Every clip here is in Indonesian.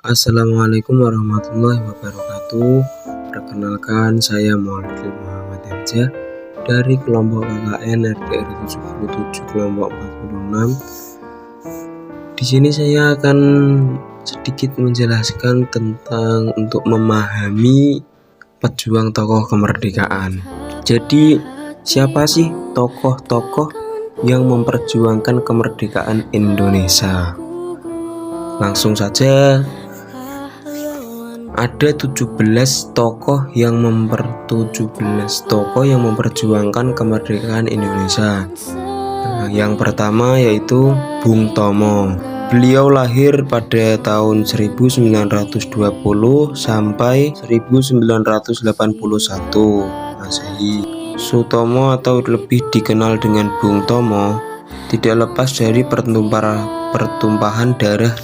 Assalamualaikum warahmatullahi wabarakatuh. Perkenalkan, saya Maulid Muhammad Hamzah dari kelompok KKN RDR 77 kelompok 46. Di sini saya akan sedikit menjelaskan tentang untuk memahami pejuang tokoh kemerdekaan. Jadi, siapa sih tokoh-tokoh yang memperjuangkan kemerdekaan Indonesia? Langsung saja, ada 17 tokoh yang memperjuangkan kemerdekaan Indonesia. Yang pertama yaitu Bung Tomo. Beliau lahir pada tahun 1920 sampai 1981 Masehi. Sutomo atau lebih dikenal dengan Bung Tomo tidak lepas dari pertumpahan darah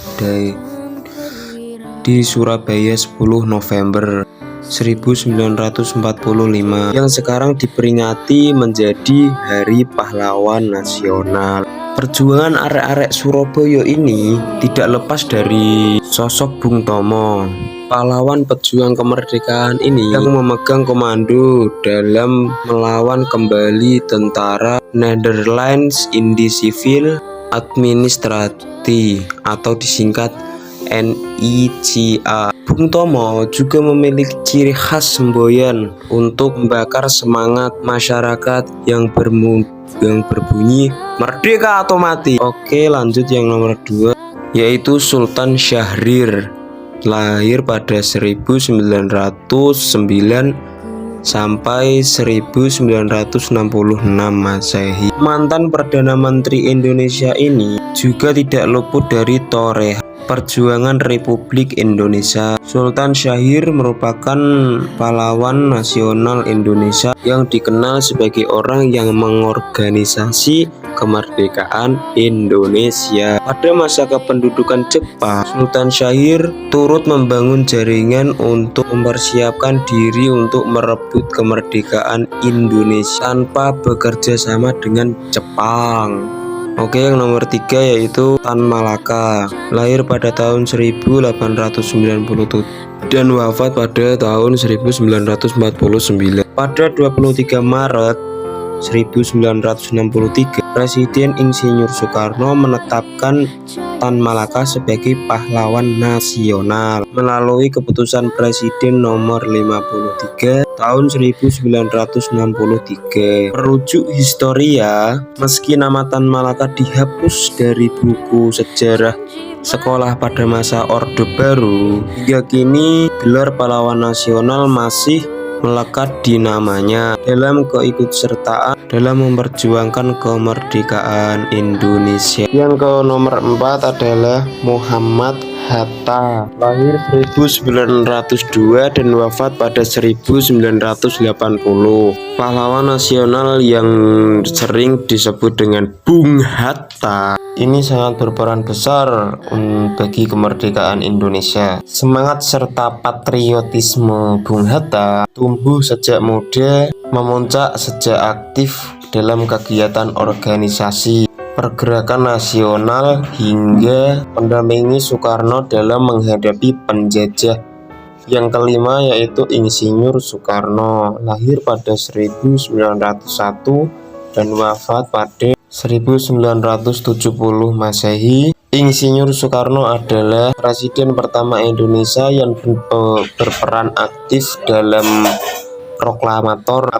di Surabaya 10 November 1945 yang sekarang diperingati menjadi Hari Pahlawan Nasional. Perjuangan arek-arek Surabaya ini tidak lepas dari sosok Bung Tomo. Pahlawan pejuang kemerdekaan ini yang memegang komando dalam melawan kembali tentara Netherlands Indië Civil Administratie atau disingkat NICA. Bung Tomo juga memiliki ciri khas semboyan untuk membakar semangat masyarakat yang berbunyi merdeka atau mati. Oke, lanjut yang nomor 2 yaitu Sultan Syahrir. Lahir pada 1909 sampai 1966 Masehi. Mantan Perdana Menteri Indonesia ini juga tidak luput dari torehan perjuangan Republik Indonesia. Sultan Syahrir merupakan pahlawan nasional Indonesia yang dikenal sebagai orang yang mengorganisasi kemerdekaan Indonesia. Pada masa kependudukan Jepang, Sultan Syahrir turut membangun jaringan untuk mempersiapkan diri untuk merebut kemerdekaan Indonesia tanpa bekerja sama dengan Jepang. Oke, yang nomor 3 yaitu Tan Malaka. Lahir pada tahun 1897 dan wafat pada tahun 1949. Pada 23 Maret 1963, Presiden Insinyur Soekarno menetapkan Tan Malaka sebagai pahlawan nasional melalui keputusan Presiden nomor 53 tahun 1963. Merujuk historia, meski nama Tan Malaka dihapus dari buku sejarah sekolah pada masa Orde Baru, hingga kini gelar pahlawan nasional masih melekat di namanya dalam keikutsertaan dalam memperjuangkan kemerdekaan Indonesia. Yang ke nomor 4 adalah Muhammad Hatta. Lahir 1902 dan wafat pada 1980. Pahlawan nasional yang sering disebut dengan Bung Hatta ini sangat berperan besar bagi kemerdekaan Indonesia. Semangat serta patriotisme Bung Hatta tumbuh sejak muda, memuncak sejak aktif dalam kegiatan organisasi pergerakan nasional hingga mendampingi Soekarno dalam menghadapi penjajah. Yang kelima yaitu Insinyur Soekarno. Lahir pada 1901 dan wafat pada 1970 Masehi. Insinyur Soekarno adalah presiden pertama Indonesia yang berperan aktif dalam proklamator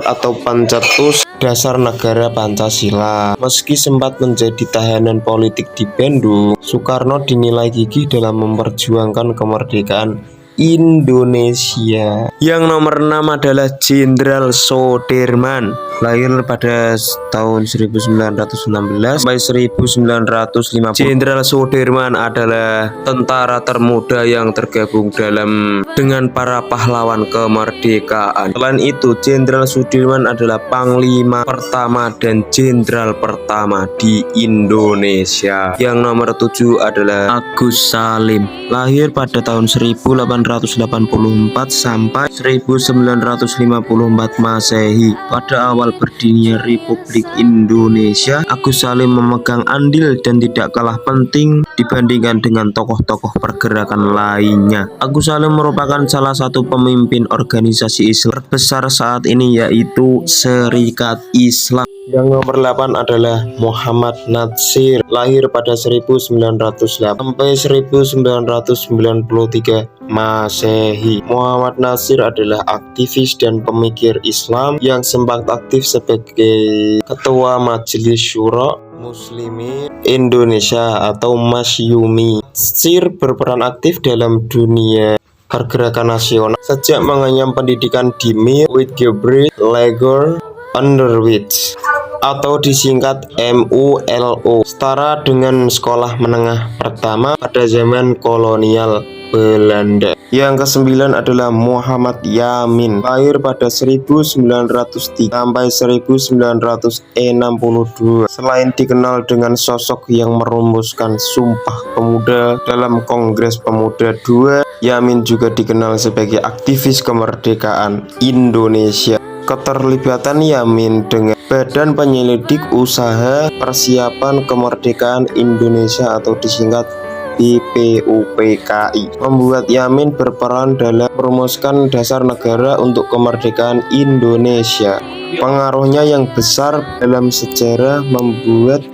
atau pencetus dasar negara Pancasila. Meski sempat menjadi tahanan politik di Bandung, Soekarno dinilai gigih dalam memperjuangkan kemerdekaan Indonesia. Yang nomor 6 adalah Jenderal Soedirman. Lahir pada tahun 1916 sampai 1950. Jenderal Soedirman adalah tentara termuda yang tergabung dengan para pahlawan kemerdekaan. Selain itu, Jenderal Soedirman adalah Panglima pertama dan Jenderal pertama di Indonesia. Yang nomor 7 adalah Agus Salim. Lahir pada tahun 18 1984 sampai 1954 Masehi. Pada awal berdirinya Republik Indonesia, Agus Salim memegang andil dan tidak kalah penting dibandingkan dengan tokoh-tokoh pergerakan lainnya. Agus Salim merupakan salah satu pemimpin organisasi Islam terbesar saat ini, yaitu Serikat Islam. Yang nomor 8 adalah Muhammad Natsir, lahir pada 1908 sampai 1993 Masehi. Muhammad Natsir adalah aktivis dan pemikir Islam yang sempat aktif sebagai Ketua Majelis Syura Muslimin Indonesia atau Masyumi. Natsir berperan aktif dalam dunia pergerakan nasional sejak mengenyam pendidikan di Mir Whitgibbridge Leger Underwich atau disingkat MULO, setara dengan sekolah menengah pertama pada zaman kolonial Belanda. Yang ke-9 adalah Muhammad Yamin, lahir pada 1903 sampai 1962. Selain dikenal dengan sosok yang merumuskan Sumpah Pemuda dalam Kongres Pemuda II, Yamin juga dikenal sebagai aktivis kemerdekaan Indonesia. Keterlibatan Yamin dengan Badan Penyelidik Usaha Persiapan Kemerdekaan Indonesia atau disingkat BPUPKI membuat Yamin berperan dalam merumuskan dasar negara untuk kemerdekaan Indonesia. Pengaruhnya yang besar dalam sejarah membuat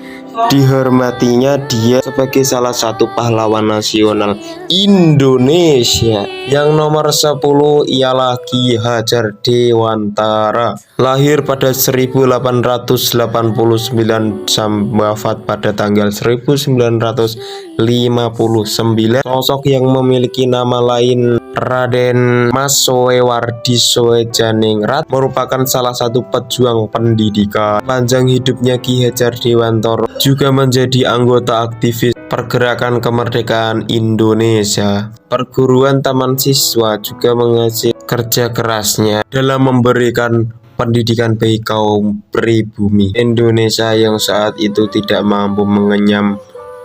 dihormatinya dia sebagai salah satu pahlawan nasional Indonesia. Yang nomor 10 ialah Ki Hajar Dewantara, lahir pada 1889 sampai wafat pada tanggal 1959. Sosok yang memiliki nama lain Raden Mas Soewardi Soejaningrat merupakan salah satu pejuang pendidikan. Panjang hidupnya Ki Hajar Dewantara juga menjadi anggota aktivis pergerakan kemerdekaan Indonesia. Perguruan taman siswa juga menghasil kerja kerasnya dalam memberikan pendidikan bagi kaum pribumi Indonesia yang saat itu tidak mampu mengenyam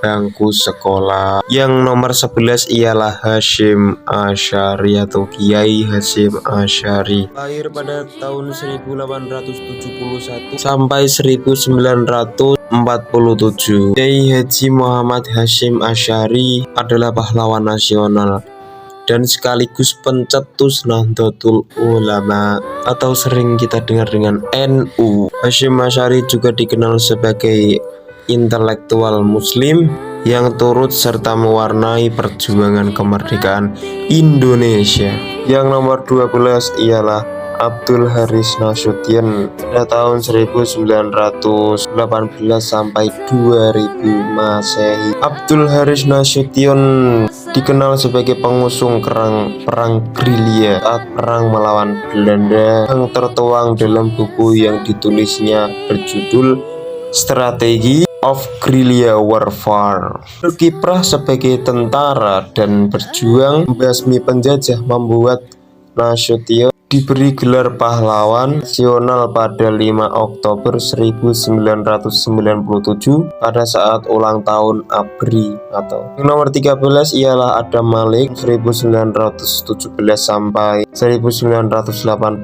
bangku sekolah. Yang nomor 11 ialah Hasyim Asy'ari atau Kiai Hasyim Asy'ari, lahir pada tahun 1871 sampai 1947. Kiai Haji Muhammad Hasyim Asy'ari adalah pahlawan nasional dan sekaligus pencetus Nahdlatul Ulama atau sering kita dengar dengan NU. Hasyim Asy'ari juga dikenal sebagai intelektual muslim yang turut serta mewarnai perjuangan kemerdekaan Indonesia. Yang nomor 12 ialah Abdul Haris Nasution pada tahun 1918 sampai 2000 Masehi. Abdul Haris Nasution dikenal sebagai pengusung perang gerilya saat perang melawan Belanda yang tertuang dalam buku yang ditulisnya berjudul Strategi of Guerrilla Warfare. Berkiprah sebagai tentara dan berjuang membasmi penjajah membuat Nasution diberi gelar pahlawan nasional pada 5 Oktober 1997 pada saat ulang tahun ABRI atau. Yang nomor 13 ialah Adam Malik, 1917 sampai 1984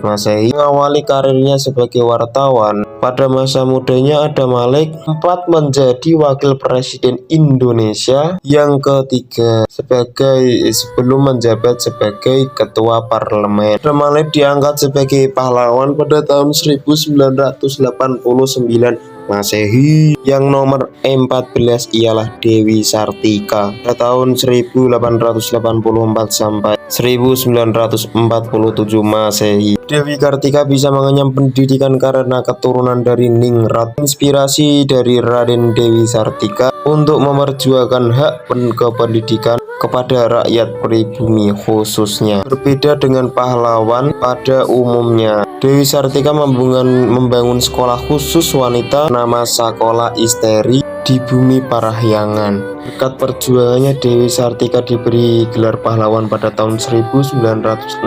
Masehi. Mengawali karirnya sebagai wartawan. Pada masa mudanya Adam Malik sempat menjadi wakil presiden Indonesia yang ketiga sebelum menjabat sebagai ketua parlemen. Adam Malik diangkat sebagai pahlawan pada tahun 1989 Masehi. Yang nomor 14 ialah Dewi Sartika pada tahun 1884 sampai 1947 Masehi. Dewi Sartika bisa mengenyam pendidikan karena keturunan dari Ningrat. Inspirasi dari Raden Dewi Sartika untuk memperjuangkan hak pendidikan kepada rakyat pribumi khususnya. Berbeda dengan pahlawan pada umumnya, Dewi Sartika membangun sekolah khusus wanita nama Sekolah Isteri di bumi Parahyangan. Berkat perjuangannya Dewi Sartika diberi gelar pahlawan pada tahun 1966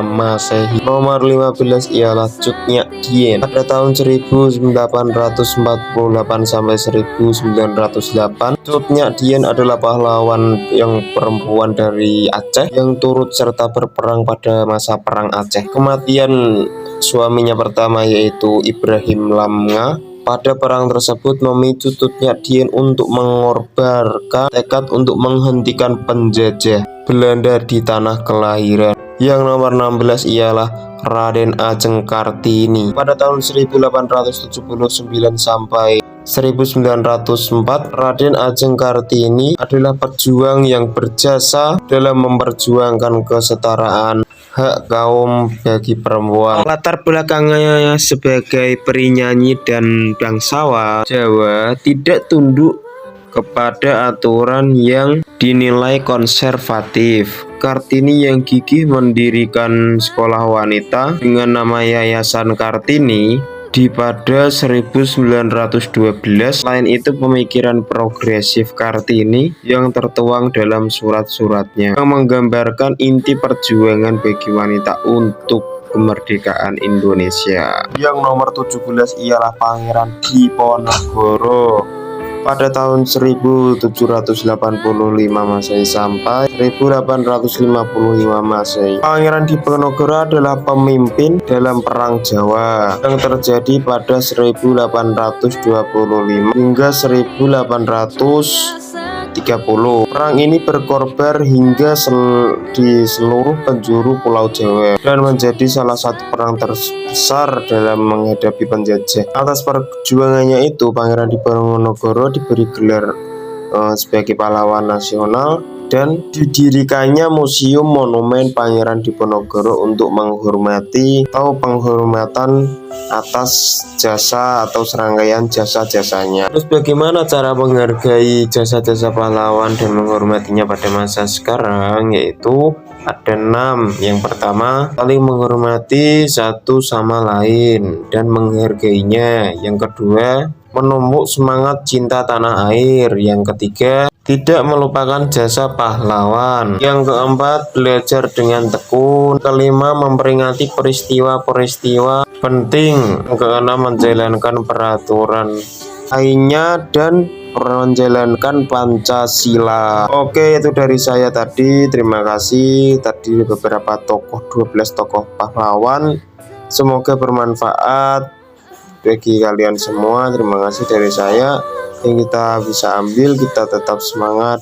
Masehi. Nomor 15 ialah Cut Nyak Dien. Pada tahun 1848 sampai 1908, Cut Nyak Dien adalah pahlawan yang perempuan dari Aceh yang turut serta berperang pada masa Perang Aceh. Kematian suaminya pertama yaitu Ibrahim Lamnga pada perang tersebut memicu Cut Nyak Dien untuk mengorbankan tekad untuk menghentikan penjajah Belanda di tanah kelahiran. Yang nomor 16 ialah Raden Ajeng Kartini. Pada tahun 1879 sampai 1904, Raden Ajeng Kartini adalah pejuang yang berjasa dalam memperjuangkan kesetaraan hak kaum bagi perempuan. Latar belakangnya sebagai penyanyi dan bangsawan Jawa, tidak tunduk kepada aturan yang dinilai konservatif. Kartini yang gigih mendirikan sekolah wanita dengan nama Yayasan Kartini di pada 1912. Selain itu, pemikiran progresif Kartini yang tertuang dalam surat-suratnya yang menggambarkan inti perjuangan bagi wanita untuk kemerdekaan Indonesia. Yang nomor 17 ialah Pangeran Diponegoro. Pada tahun 1785 Masehi sampai 1855 Masehi, Pangeran Diponegoro adalah pemimpin dalam Perang Jawa yang terjadi pada 1825 hingga 1830. Perang ini berkorban hingga di seluruh penjuru Pulau Jawa dan menjadi salah satu perang terbesar dalam menghadapi penjajah. Atas perjuangannya itu, Pangeran Diponegoro diberi gelar sebagai pahlawan nasional dan didirikannya Museum Monumen Pangeran Diponegoro untuk menghormati atau penghormatan atas jasa atau serangkaian jasa-jasanya. Terus bagaimana cara menghargai jasa-jasa pahlawan dan menghormatinya pada masa sekarang? Yaitu ada 6. Yang pertama, saling menghormati satu sama lain dan menghargainya. Yang kedua, menumbuh semangat cinta tanah air. Yang ketiga, tidak melupakan jasa pahlawan. Yang keempat, belajar dengan tekun. Kelima, memperingati peristiwa-peristiwa penting. Yang keenam, menjalankan peraturan lainnya dan menjalankan Pancasila. Oke, itu dari saya tadi. Terima kasih. Tadi beberapa tokoh, 12 tokoh pahlawan. Semoga bermanfaat bagi kalian semua. Terima kasih dari saya. Yang kita bisa ambil, kita tetap semangat